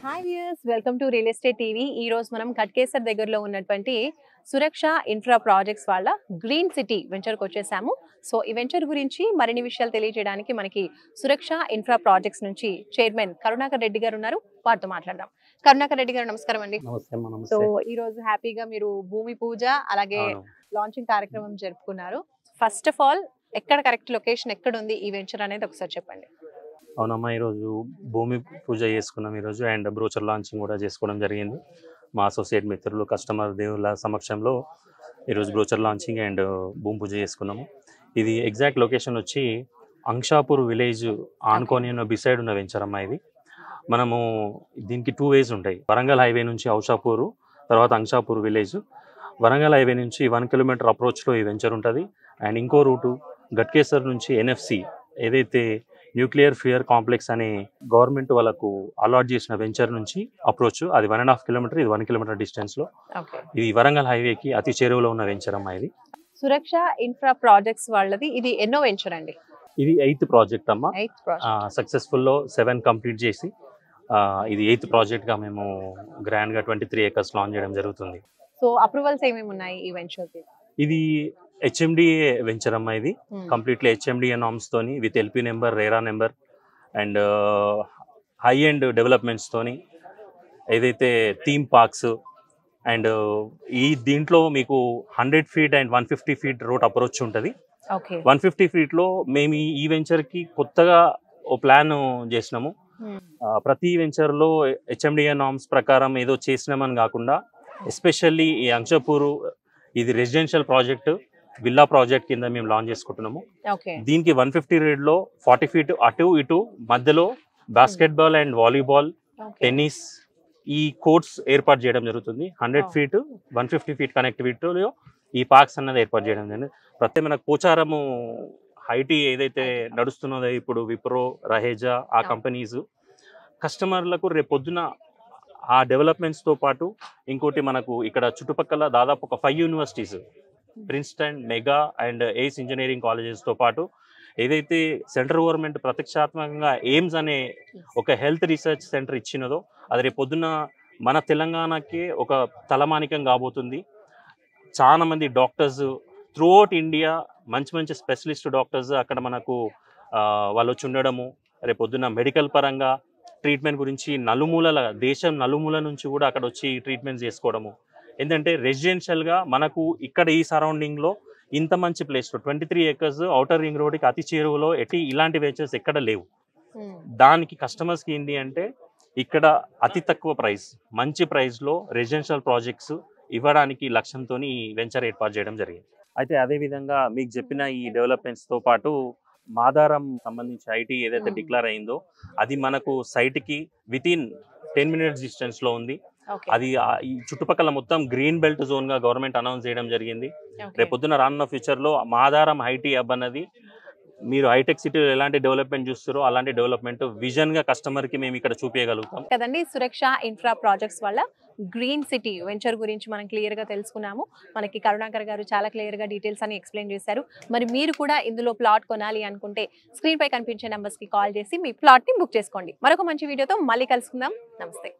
Hi viewers, welcome to real estate TV. ఈ రోజు మనం కట్కేసర్ దగ్గరలో ఉన్నటువంటి సురక్ష ఇన్ఫ్రా ప్రాజెక్ట్స్ వాళ్ళ గ్రీన్ సిటీ వెంచర్కి వచ్చేసాము. సో ఈ వెంచర్ గురించి మరిన్ని విషయాలు తెలియజేయడానికి మనకి సురక్ష ఇన్ఫ్రా ప్రాజెక్ట్స్ నుంచి చైర్మన్ కరుణాకర్ రెడ్డి గారు ఉన్నారు. వారితో మాట్లాడదాం. కరుణాకర్ రెడ్డి గారు, నమస్కారం అండి. సో ఈ రోజు హ్యాపీగా మీరు భూమి పూజ అలాగే లాంచింగ్ కార్యక్రమం జరుపుకున్నారు. ఫస్ట్ ఆఫ్ ఆల్, ఎక్కడ కరెక్ట్ లొకేషన్ ఎక్కడ ఉంది ఈ వెంచర్ అనేది ఒకసారి చెప్పండి. అవునమ్మా, ఈరోజు భూమి పూజ చేసుకున్నాం ఈరోజు, అండ్ బ్రోచర్ లాంచింగ్ కూడా చేసుకోవడం జరిగింది. మా అసోసియేట్ మిత్రులు, కస్టమర్ దేవుళ్ళ సమక్షంలో ఈరోజు బ్రోచర్ లాంచింగ్ అండ్ భూమి పూజ చేసుకున్నాము. ఇది ఎగ్జాక్ట్ లొకేషన్ వచ్చి అంక్షాపూర్ విలేజ్ ఆనుకొని బిసైడ్ ఉన్న వెంచర్ అమ్మా. ఇది మనము దీనికి 2 వేస్ ఉంటాయి. వరంగల్ హైవే నుంచి ఔషాపూరు, తర్వాత అంక్షాపూర్ విలేజ్. వరంగల్ హైవే నుంచి 1 కిలోమీటర్ అప్రోచ్లో ఈ వెంచర్ ఉంటుంది. అండ్ ఇంకో రూటు గట్కేసర్ నుంచి ఎన్ఎఫ్సి, ఏదైతే న్యూక్లియర్ ఫ్యూయర్ కాంప్లెక్స్ అనే గవర్నమెంట్ వాళ్ళకు అలాట్ చేసిన వెంచర్ నుంచి అప్రోచ్, అది 1.5 కిలోమీటర్, ఇది 1 కిలోమీటర్ డిస్టెన్స్ లో. ఇది వరంగల్ హైవేకి అతి చేరువలో ఉన్న వెంచర్ అమ్మా. ఇది సురక్ష ఇన్ఫ్రా ప్రాజెక్ట్స్ వాళ్ళది. ఇది ఎన్నో వెంచర్ అండి? ఇది 8th ప్రాజెక్ట్ అమ్మా. సక్సెస్ఫుల్ లో 7 కంప్లీట్ చేసి ఇది 8th ప్రాజెక్ట్ గా మేము గ్రాండ్ గా 23 acres లాంచ్ చేయడం జరుగుతుంది. సో అప్రూవల్స్ ఏమేమి ఉన్నాయి ఈ వెంచర్ కి? ఇది హెచ్ఎండిఏ వెంచర్ అమ్మా. ఇది కంప్లీట్లీ హెచ్ఎండిఏ నామ్స్ తోని, with LP number, RERA number and high end developments తోని, ఏదైతే థీమ్ పార్క్స్ అండ్ దీంట్లో మీకు 100 feet అండ్ 150 feet రోడ్ అప్రోచ్ ఉంటుంది. 150 feet లో మేము ఈ వెంచర్ కి కొత్తగా ఓ ప్లాన్ చేసినాము. ప్రతి వెంచర్ లో హెచ్ఎండిఏ నామ్స్ ప్రకారం ఏదో చేసినామని కాకుండా, ఎస్పెషల్లీ ఈ అంక్షాపూర్ ఇది రెసిడెన్షియల్ ప్రాజెక్ట్, విల్లా ప్రాజెక్ట్ కింద మేము లాంచ్ చేసుకుంటున్నాము. దీనికి 150 రేడ్ లో 40 feet అటు ఇటు మధ్యలో బాస్కెట్బాల్ అండ్ వాలీబాల్, టెన్నిస్ ఈ కోర్ట్స్ ఏర్పాటు చేయడం జరుగుతుంది. 100 feet 150 feet కనెక్టివిటీలో ఈ పార్క్స్ అన్నది ఏర్పాటు చేయడం జరిగింది. ప్రతి మన పోచారము ఐటీ ఏదైతే నడుస్తున్నదో ఇప్పుడు, విప్రో, రహేజా ఆ కంపెనీస్ కస్టమర్లకు రేపు పొద్దున ఆ డెవలప్మెంట్స్తో పాటు ఇంకోటి మనకు ఇక్కడ చుట్టుపక్కల దాదాపు ఒక 5 యూనివర్సిటీస్, ప్రిన్స్టన్, మెగా అండ్ ఎయిస్ ఇంజనీరింగ్ కాలేజెస్తో పాటు ఏదైతే సెంట్రల్ గవర్నమెంట్ ప్రత్యక్షాత్మకంగా ఎయిమ్స్ అనే ఒక హెల్త్ రీసెర్చ్ సెంటర్ ఇచ్చినదో, అది రేపు పొద్దున్న మన తెలంగాణకి ఒక తలమానికం కాబోతుంది. చాలా మంది డాక్టర్స్ త్రూఅవుట్ ఇండియా, మంచి మంచి స్పెషలిస్ట్ డాక్టర్స్ అక్కడ మనకు వాళ్ళు వచ్చి ఉండడము, రేపు పొద్దున్న మెడికల్ పరంగా ట్రీట్మెంట్ గురించి నలుమూలల దేశం నలుమూల నుంచి కూడా అక్కడ వచ్చి ట్రీట్మెంట్ చేసుకోవడము. ఏంటంటే రెసిడెన్షియల్గా మనకు ఇక్కడ ఈ సరౌండింగ్లో ఇంత మంచి ప్లేస్లో 23 acres ఔటర్ రింగ్ రోడ్కి అతి చేరువలో ఇలాంటి వెంచర్స్ ఎక్కడ లేవు. దానికి కస్టమర్స్కి ఏంటి అంటే ఇక్కడ అతి తక్కువ ప్రైస్, మంచి ప్రైస్లో రెసిడెన్షియల్ ప్రాజెక్ట్స్ ఇవ్వడానికి లక్ష్యంతో ఈ వెంచర్ ఏర్పాటు చేయడం జరిగింది. అయితే అదేవిధంగా మీకు చెప్పిన ఈ డెవలప్మెంట్స్తో పాటు మాదారం సంబంధించి ఐటీ ఏదైతే డిక్లేర్ అయిందో అది మనకు సైట్కి వితిన్ 10 minutes డిస్టెన్స్లో ఉంది. అది ఈ చుట్టుపక్కల మొత్తం గ్రీన్ బెల్ట్ జోన్ గా గవర్నమెంట్ అనౌన్స్ చేయడం జరిగింది. రేపు పొద్దున రానున్న ఫ్యూచర్ లో మాదారం ఐటీ హబ్ అన్నది, మీరు హైటెక్ సిటీలో ఎలాంటి డెవలప్మెంట్ చూస్తారో అలాంటి డెవలప్మెంట్ విజన్ గా కస్టమర్ కి మేము ఇక్కడ చూపించగలుగుతాం కదండి. సురక్ష ఇన్ఫ్రా ప్రాజెక్ట్స్ వల్ల గ్రీన్ సిటీ వెంచర్ గురించి మనం క్లియర్ గా తెలుసుకున్నాము. మనకి కరుణాకర్ గారు చాలా క్లియర్ గా డీటెయిల్స్ అని ఎక్స్ప్లెయిన్ చేశారు. మరి మీరు కూడా ఇందులో ప్లాట్ కొనాలి అనుకుంటే స్క్రీన్ పై కనిపించే నెంబర్స్ కి కాల్ చేసి మీ ప్లాట్ ని బుక్ చేసుకోండి. మరొక మంచి వీడియోతో మళ్ళీ కలుసుకుందాం. నమస్తే.